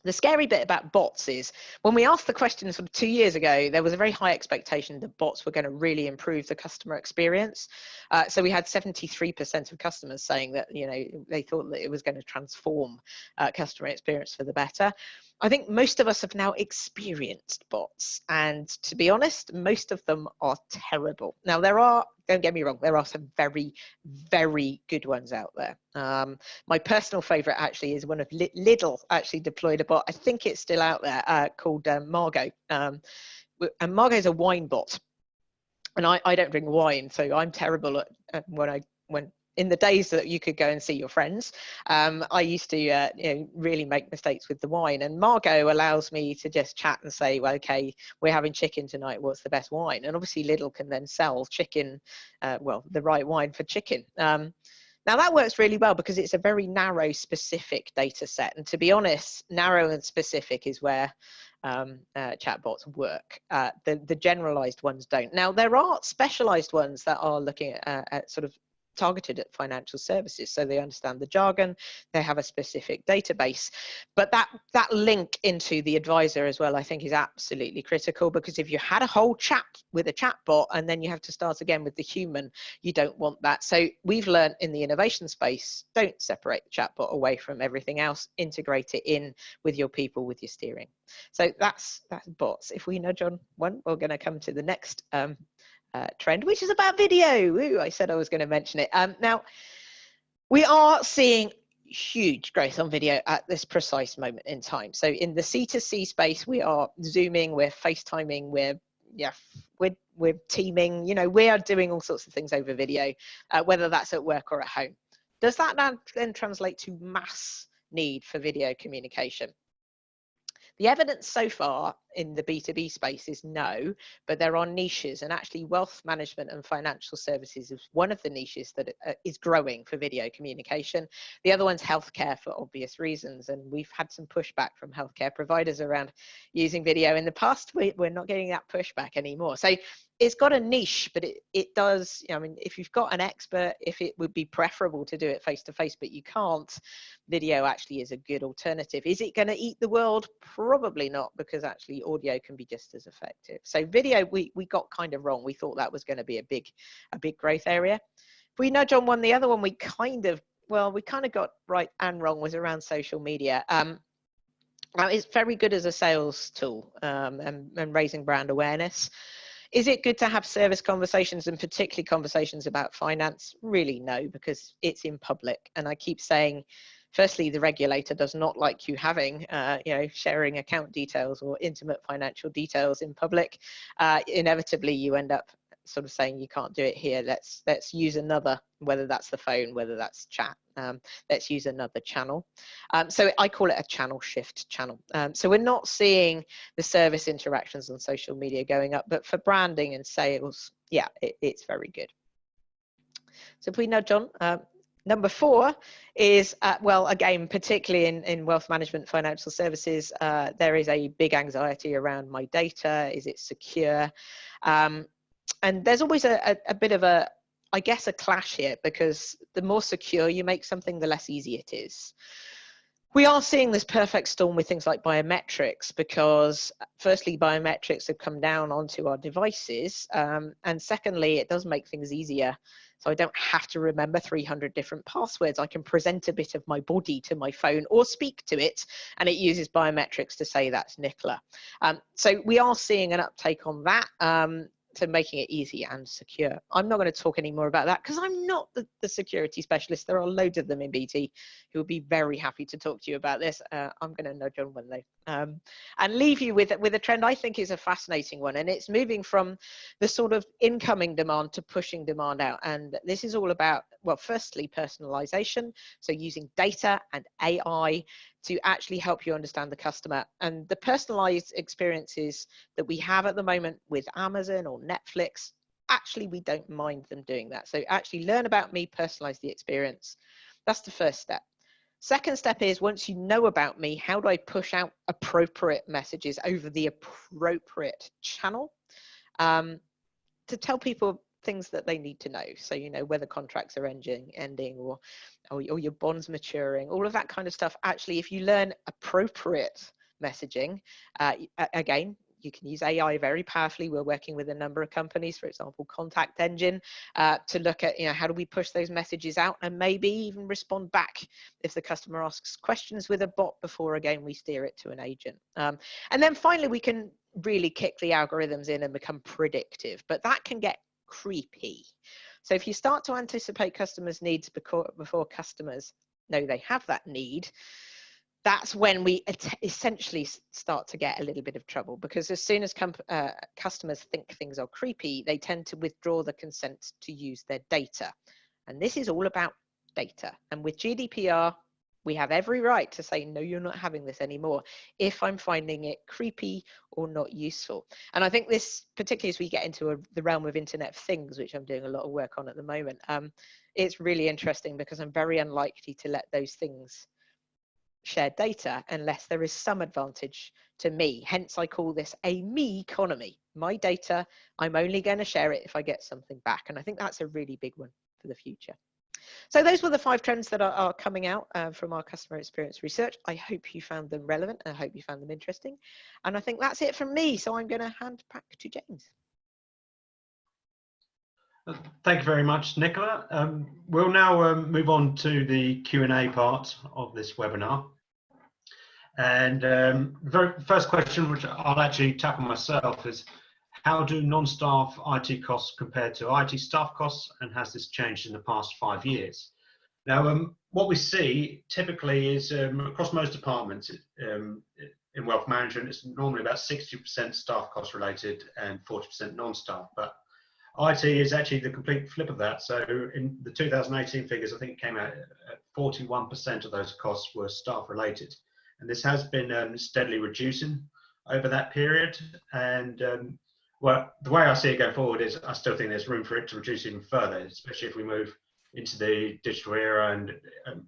the scary bit about bots is when we asked the question sort of 2 years ago, there was a very high expectation that bots were going to really improve the customer experience. So we had 73% of customers saying that, you know, they thought that it was going to transform customer experience for the better. I think most of us have now experienced bots, and to be honest, most of them are terrible. Now there are, don't get me wrong, there are some very, very good ones out there. My personal favorite actually is one of Lidl actually deployed a bot. I think it's still out there, called Margot. and Margot's a wine bot. And I don't drink wine, so I'm terrible at when in the days that you could go and see your friends, I used to really make mistakes with the wine. And Margot allows me to just chat and say, well, okay, we're having chicken tonight. What's the best wine? And obviously Lidl can then sell chicken, the right wine for chicken. Now that works really well because it's a very narrow, specific data set. And to be honest, narrow and specific is where chatbots work. The generalized ones don't. Now there are specialized ones that are looking at sort of targeted at financial services, so they understand the jargon, they have a specific database, but that link into the advisor as well, I think, is absolutely critical, because if you had a whole chat with a chatbot and then you have to start again with the human, you don't want that. So we've learned in the innovation space, don't separate the chatbot away from everything else, integrate it in with your people, with your steering. So that's bots. If we nudge on one, we're going to come to the next trend, which is about video. Ooh, I said I was going to mention it. Now, we are seeing huge growth on video at this precise moment in time. So in the C2C space, we are Zooming, we're FaceTiming, we're teaming, we are doing all sorts of things over video, whether that's at work or at home. Does that then translate to mass need for video communication? The evidence so far in the B2B space is no, but there are niches, and actually wealth management and financial services is one of the niches that is growing for video communication. The other one's healthcare, for obvious reasons, and we've had some pushback from healthcare providers around using video in the past. We're not getting that pushback anymore. So it's got a niche, but it does, if you've got an expert, if it would be preferable to do it face-to-face, but you can't, video actually is a good alternative. Is it going to eat the world? Probably not, because actually audio can be just as effective. So video, we got kind of wrong. We thought that was going to be a big growth area. If we nudge on one, the other one we kind of got right and wrong was around social media. It's very good as a sales tool and raising brand awareness. Is it good to have service conversations, and particularly conversations about finance? Really no, because it's in public. And I keep saying, firstly, the regulator does not like you having, sharing account details or intimate financial details in public. Inevitably, you end up sort of saying you can't do it here. Let's use another, whether that's the phone, whether that's chat. Let's use another channel. So I call it a channel shift channel. So we're not seeing the service interactions on social media going up, but for branding and sales, yeah, it's very good. So if we nudge on, number 4 is, well, again, particularly in wealth management, financial services, there is a big anxiety around my data. Is it secure? And there's always a bit of a clash here, because the more secure you make something, the less easy it is. We are seeing this perfect storm with things like biometrics, because firstly, biometrics have come down onto our devices. And secondly, it does make things easier. So I don't have to remember 300 different passwords. I can present a bit of my body to my phone or speak to it, and it uses biometrics to say that's Nicola. So we are seeing an uptake on that. To making it easy and secure. I'm not going to talk any more about that because I'm not the security specialist. There are loads of them in BT who will be very happy to talk to you about this. I'm going to nudge on one though, and leave you with a trend I think is a fascinating one, and it's moving from the sort of incoming demand to pushing demand out. And this is all about, well, firstly, personalization. So using data and AI to actually help you understand the customer. And the personalized experiences that we have at the moment with Amazon or Netflix, actually, we don't mind them doing that. So actually learn about me, personalize the experience. That's the first step. Second step is, once you know about me, how do I push out appropriate messages over the appropriate channel to tell people things that they need to know. So, whether contracts are ending or your bonds maturing, all of that kind of stuff. Actually, if you learn appropriate messaging, again, you can use AI very powerfully. We're working with a number of companies, for example, Contact Engine, to look at, how do we push those messages out, and maybe even respond back if the customer asks questions with a bot before, again, we steer it to an agent. And then finally, we can really kick the algorithms in and become predictive, but that can get creepy. So if you start to anticipate customers' needs before customers know they have that need, that's when we essentially start to get a little bit of trouble, because as soon as customers think things are creepy, they tend to withdraw the consent to use their data. And this is all about data. And with GDPR, we have every right to say, no, you're not having this anymore if I'm finding it creepy or not useful. And I think this, particularly as we get into the realm of Internet of Things, which I'm doing a lot of work on at the moment, it's really interesting, because I'm very unlikely to let those things share data unless there is some advantage to me. Hence, I call this a me economy. My data, I'm only going to share it if I get something back. And I think that's a really big one for the future. So those were the 5 trends that are coming out from our customer experience research. I hope you found them relevant. I hope you found them interesting. And I think that's it from me. So I'm going to hand back to James. Thank you very much, Nicola. We'll now move on to the Q&A part of this webinar. And the very first question, which I'll actually tackle myself, is how do non-staff IT costs compare to IT staff costs, and has this changed in the past 5 years? Now, what we see typically is across most departments in wealth management, it's normally about 60% staff cost related and 40% non-staff. But IT is actually the complete flip of that. So in the 2018 figures, I think it came out at 41% of those costs were staff related. And this has been steadily reducing over that period. And well, the way I see it going forward is I still think there's room for it to reduce even further, especially if we move into the digital era and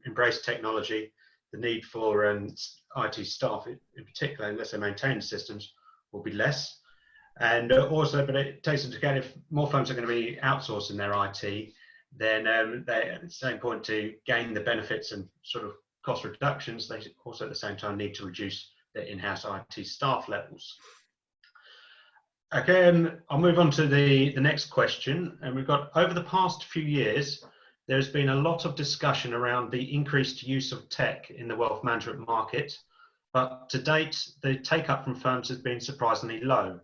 embrace technology. The need for IT staff in particular, unless they maintain systems, will be less. And also, but it takes into account if more firms are going to be outsourcing their IT, then they, at the same point, to gain the benefits and sort of cost reductions, they also at the same time need to reduce their in-house IT staff levels. Again, I'll move on to the next question. And we've got, over the past few years, there's been a lot of discussion around the increased use of tech in the wealth management market, but to date, the take-up from firms has been surprisingly low.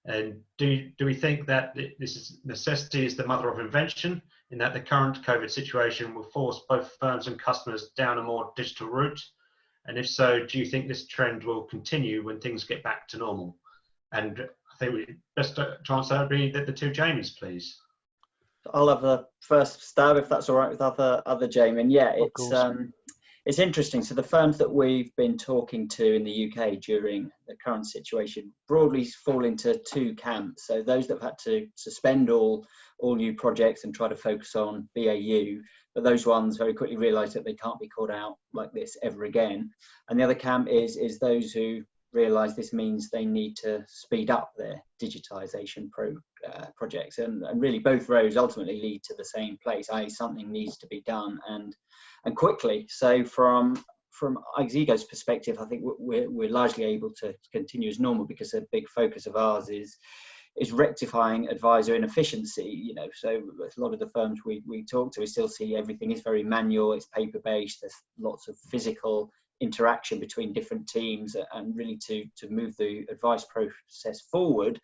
And do we think that this is necessity is the mother of invention, in that the current COVID situation will force both firms and customers down a more digital route? And if so, do you think this trend will continue when things get back to normal? And I think we best to answer would be the 2 Jamies, please. I'll have the first stab if that's all right with other Jamie. And yeah, it's interesting. So the firms that we've been talking to in the UK during the current situation broadly fall into 2 camps. So those that have had to suspend all new projects and try to focus on BAU, but those ones very quickly realise that they can't be caught out like this ever again. And the other camp is those who realise this means they need to speed up their digitisation projects, and really both roads ultimately lead to the same place, i.e. something needs to be done and quickly. So from aixigo's perspective, I think we're largely able to continue as normal, because a big focus of ours is rectifying advisor inefficiency. You know, so a lot of the firms we talk to, we still see everything is very manual, it's paper based, there's lots of physical interaction between different teams, and really to move the advice process forward,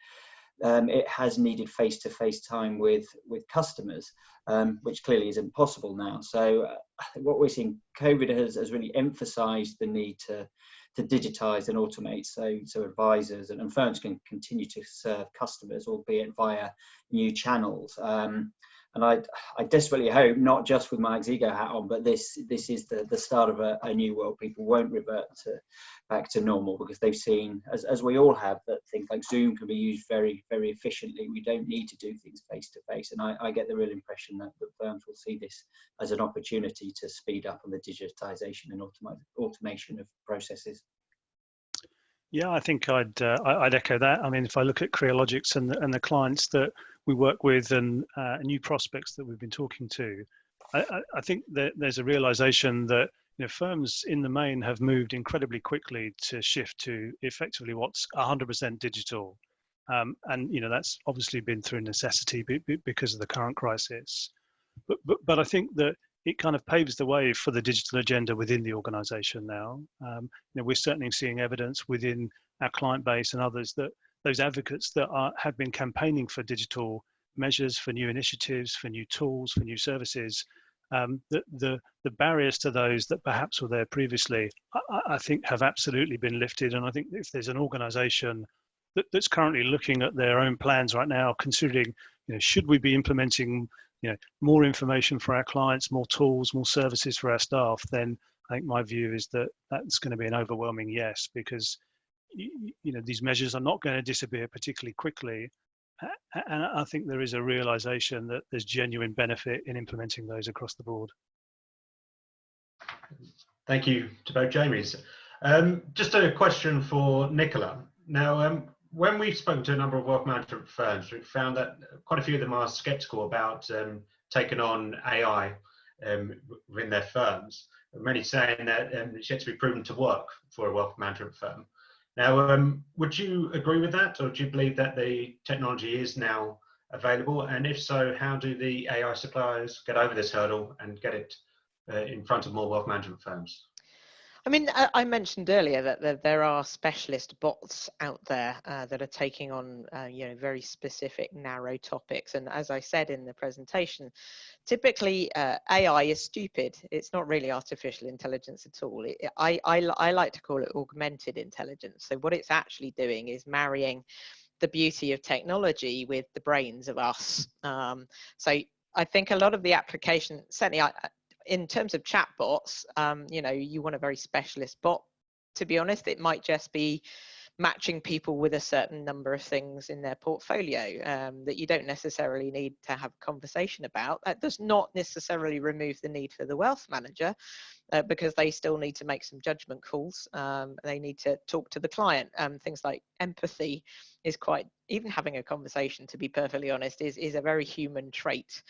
it has needed face-to-face time with customers, which clearly is impossible now. So what we're seeing, COVID has really emphasised the need to digitise and automate, so advisors and firms can continue to serve customers, albeit via new channels. And I desperately hope, not just with my aixigo hat on, but this is the start of a new world. People won't revert back to normal, because they've seen, as we all have, that things like Zoom can be used very, very efficiently. We don't need to do things face to face. And I get the real impression that firms will see this as an opportunity to speed up on the digitisation and automation of processes. Yeah, I think I'd echo that. I mean, if I look at Crealogix and the clients that we work with and new prospects that we've been talking to, I think that there's a realization that, you know, firms in the main have moved incredibly quickly to shift to effectively what's 100% digital, and you know, that's obviously been through necessity because of the current crisis. But I think that it kind of paves the way for the digital agenda within the organization now. You know, we're certainly seeing evidence within our client base and others that those advocates that have been campaigning for digital measures, for new initiatives, for new tools, for new services, the barriers to those that perhaps were there previously, I think have absolutely been lifted. And I think if there's an organisation that's currently looking at their own plans right now, considering, should we be implementing, more information for our clients, more tools, more services for our staff, then I think my view is that that's going to be an overwhelming yes, because these measures are not going to disappear particularly quickly. And I think there is a realization that there's genuine benefit in implementing those across the board. Thank you to both Jamies. Just a question for Nicola. Now, when we've spoken to a number of wealth management firms, we've found that quite a few of them are skeptical about taking on AI within their firms. Many saying that it's yet to be proven to work for a wealth management firm. Now, would you agree with that, or do you believe that the technology is now available? And if so, how do the AI suppliers get over this hurdle and get it in front of more wealth management firms? I mean, I mentioned earlier that there are specialist bots out there that are taking on, very specific, narrow topics. And as I said in the presentation, typically AI is stupid. It's not really artificial intelligence at all. I like to call it augmented intelligence. So what it's actually doing is marrying the beauty of technology with the brains of us. So I think a lot of the application, certainly in terms of chatbots, you want a very specialist bot. To be honest, it might just be matching people with a certain number of things in their portfolio that you don't necessarily need to have a conversation about. That does not necessarily remove the need for the wealth manager, because they still need to make some judgment calls. They need to talk to the client. Things like empathy is quite, even having a conversation, to be perfectly honest, is a very human trait.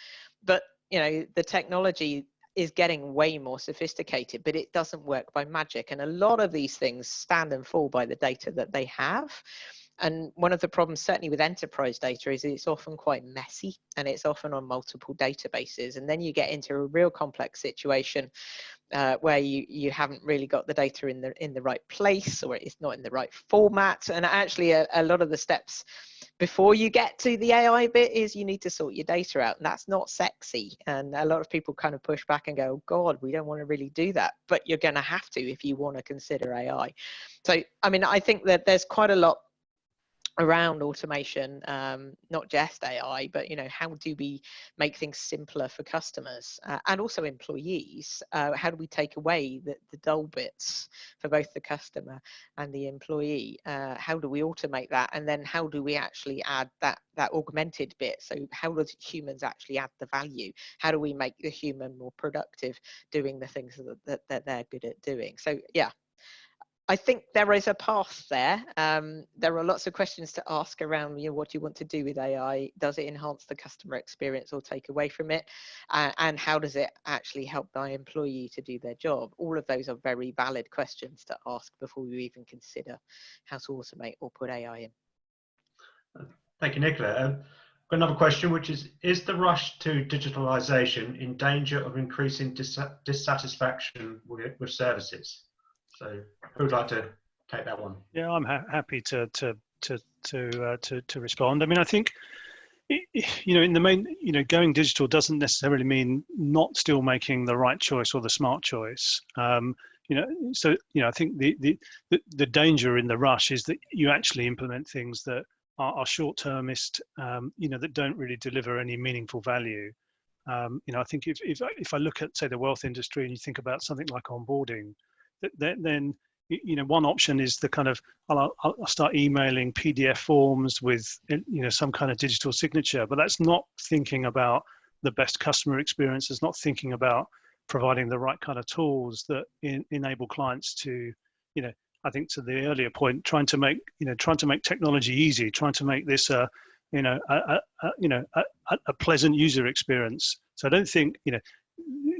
But the technology is getting way more sophisticated, but it doesn't work by magic. And a lot of these things stand and fall by the data that they have. And one of the problems, certainly with enterprise data, is it's often quite messy and it's often on multiple databases. And then you get into a real complex situation where you haven't really got the data in the right place, or it's not in the right format. And actually a lot of the steps before you get to the AI bit is you need to sort your data out, and that's not sexy. And a lot of people kind of push back and go, oh God, we don't want to really do that, but you're going to have to if you want to consider AI. So I mean, I think that there's quite a lot around automation, not just AI, but how do we make things simpler for customers and also employees? How do we take away the dull bits for both the customer and the employee? How do we automate that? And then how do we actually add that augmented bit? So how do humans actually add the value? How do we make the human more productive doing the things that they're good at doing? So yeah, I think there is a path there. There are lots of questions to ask around, what do you want to do with AI? Does it enhance the customer experience or take away from it? And how does it actually help my employee to do their job? All of those are very valid questions to ask before you even consider how to automate or put AI in. Thank you, Nicola. I've got another question, which is the rush to digitalisation in danger of increasing dissatisfaction with services? So, who would like to take that one? Yeah, I'm happy to respond. I mean, I think in the main, going digital doesn't necessarily mean not still making the right choice or the smart choice. I think the danger in the rush is that you actually implement things that are short-termist, that don't really deliver any meaningful value. I think if I look at, say, the wealth industry, and you think about something like onboarding, then one option is the kind of I'll start emailing PDF forms with some kind of digital signature, but that's not thinking about the best customer experience. It's not thinking about providing the right kind of tools that enable clients to, I think to the earlier point, trying to make technology easy, trying to make this a pleasant user experience. So I don't think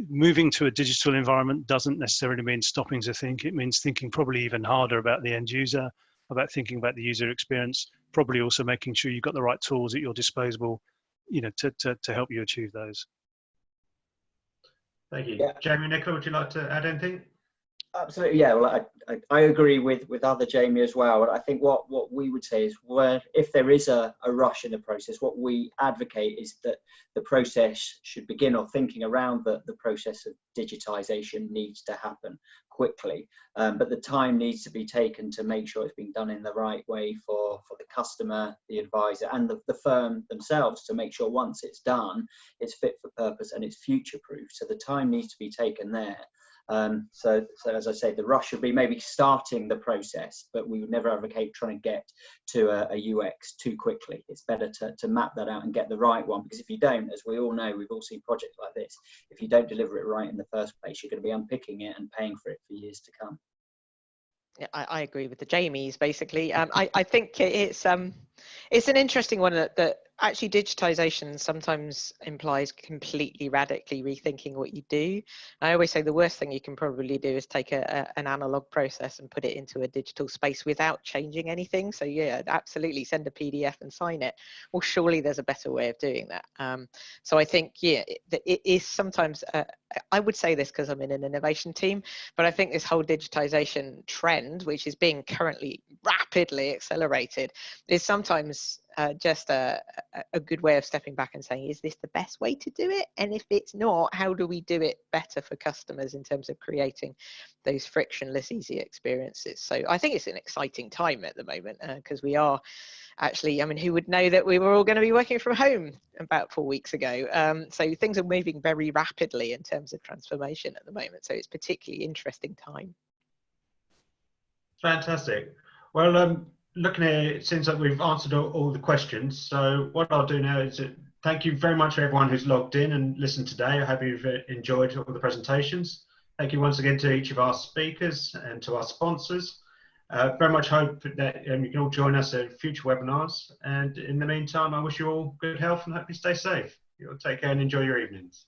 moving to a digital environment doesn't necessarily mean stopping to think. It means thinking probably even harder about the end user, about thinking about the user experience, probably also making sure you've got the right tools at your disposal, to help you achieve those. Thank you. Yeah. Jamie, Nicola, would you like to add anything? Absolutely, yeah. Well, I agree with other Jamie as well. And I think what we would say is, where if there is a rush in the process, what we advocate is that the process should begin, or thinking around the process of digitisation needs to happen quickly. But the time needs to be taken to make sure it's being done in the right way for the customer, the advisor, and the firm themselves, to make sure once it's done, it's fit for purpose and it's future proof. So the time needs to be taken there. So as I say, the rush would be maybe starting the process, but we would never advocate trying to get to a UX too quickly. It's better to map that out and get the right one, because if you don't, as we all know, we've all seen projects like this, if you don't deliver it right in the first place, you're going to be unpicking it and paying for it for years to come. Yeah, I agree with the Jamies, basically. I think it's an interesting one that actually digitization sometimes implies completely radically rethinking what you do. I always say the worst thing you can probably do is take an analog process and put it into a digital space without changing anything. So yeah, absolutely send a PDF and sign it. Well, surely there's a better way of doing that. So I think, yeah, it is sometimes, I would say this because I'm in an innovation team, but I think this whole digitization trend, which is being currently rapidly accelerated, is sometimes just a good way of stepping back and saying, is this the best way to do it? And if it's not, how do we do it better for customers in terms of creating those frictionless, easy experiences? So I think it's an exciting time at the moment, because we are actually, I mean, who would know that we were all going to be working from home about 4 weeks ago? So things are moving very rapidly in terms of transformation at the moment. So it's a particularly interesting time. Fantastic. Well, looking at it, it seems like we've answered all the questions. So what I'll do now is thank you very much for everyone who's logged in and listened today. I hope you've enjoyed all the presentations. Thank you once again to each of our speakers and to our sponsors. Very much hope that you can all join us at future webinars. And in the meantime, I wish you all good health and hope you stay safe. You'll take care and enjoy your evenings.